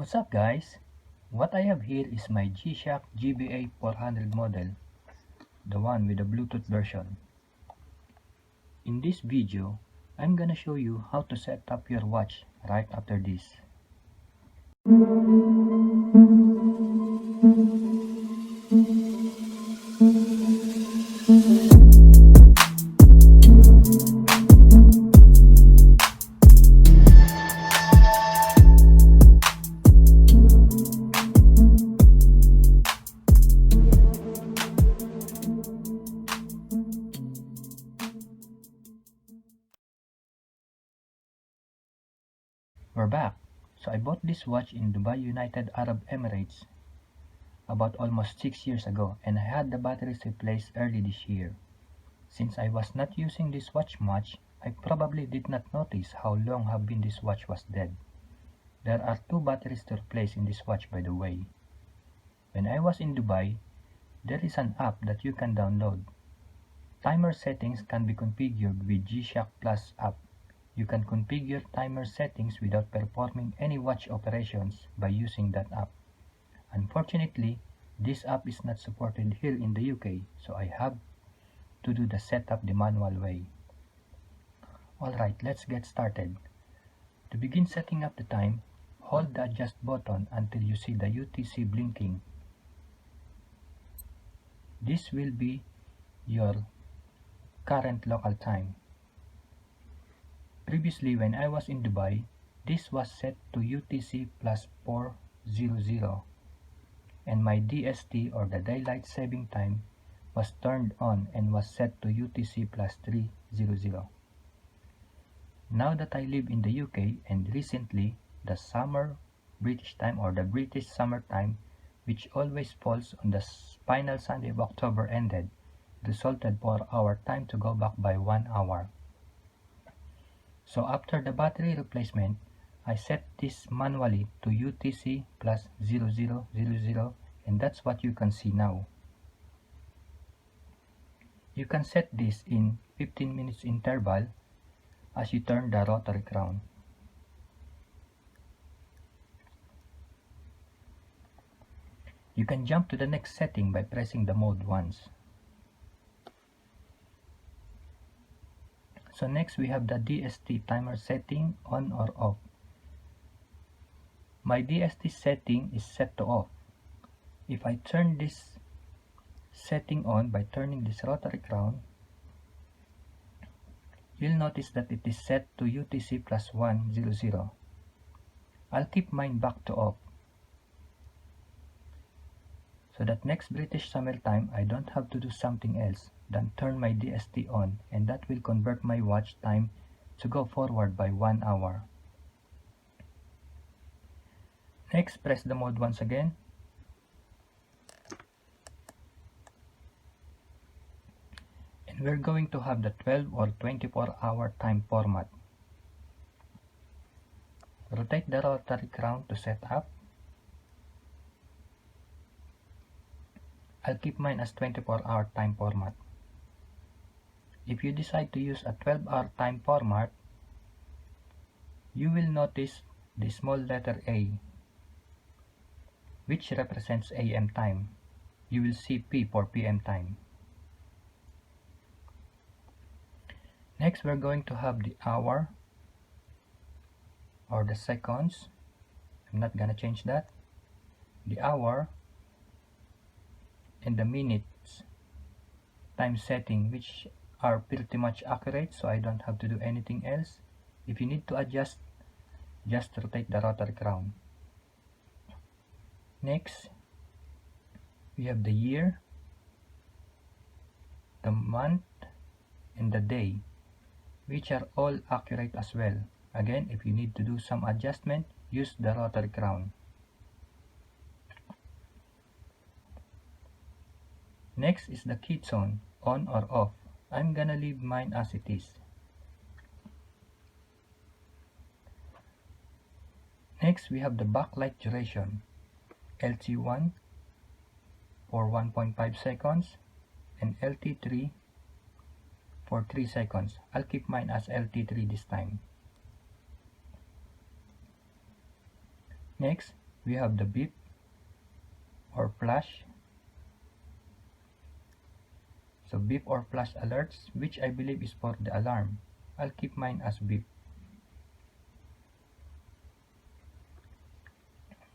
What's up guys? What I have here is my G-Shock GBA-400 model, the one with the Bluetooth version. In this video, I'm gonna show you how to set up your watch right after this. We're back. So I bought this watch in Dubai, United Arab Emirates about almost 6 years ago, and I had the batteries replaced early this year. Since I was not using this watch much, I probably did not notice how long have been this watch was dead. There are 2 batteries to replace in this watch, by the way. When I was in Dubai, there is an app that you can download. Timer settings can be configured with G-Shock Plus app. You can configure timer settings without performing any watch operations by using that app. Unfortunately, this app is not supported here in the UK, so I have to do the setup the manual way. Alright, let's get started. To begin setting up the time, hold the adjust button until you see the UTC blinking. This will be your current local time. Previously, when I was in Dubai, this was set to UTC plus 400, and my DST or the daylight saving time was turned on and was set to UTC plus 300. Now that I live in the UK and recently the summer British time or the British summer time, which always falls on the final Sunday of October ended, resulted for our time to go back by 1 hour. So after the battery replacement, I set this manually to UTC plus 0000, and that's what you can see now. You can set this in 15 minutes interval as you turn the rotary crown. You can jump to the next setting by pressing the mode once. So next we have the DST timer setting on or off. My DST setting is set to off. If I turn this setting on by turning this rotary crown, you'll notice that it is set to UTC plus 100. I'll keep mine back to off, so that next British summer time I don't have to do something else than turn my DST on, and that will convert my watch time to go forward by 1 hour. Next, press the mode once again. And we're going to have the 12 or 24-hour time format. Rotate the rotary crown to set up. I'll keep mine as 24-hour time format. If you decide to use a 12-hour time format, you will notice the small letter A, which represents AM time. You will see P for PM time. Next, we're going to have the hour or the seconds. I'm not gonna change that. The hour and the minutes time setting, which are pretty much accurate, so I don't have to do anything else. If you need to adjust, just rotate the rotary crown. Next, we have the year, the month, and the day, which are all accurate as well. Again, if you need to do some adjustment, use the rotary crown. Next is the key zone, on or off. I'm gonna leave mine as it is. Next, we have the backlight duration, LT1 for 1.5 seconds and LT3 for 3 seconds. I'll keep mine as LT3 this time. Next, we have the beep or flash. So beep or flash alerts, which I believe is for the alarm. I'll keep mine as beep.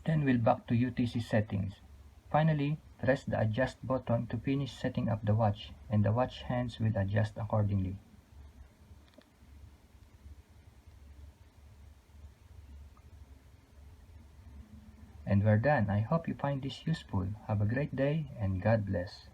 Then we'll back to UTC settings. Finally, press the adjust button to finish setting up the watch, and the watch hands will adjust accordingly. And we're done. I hope you find this useful. Have a great day and God bless.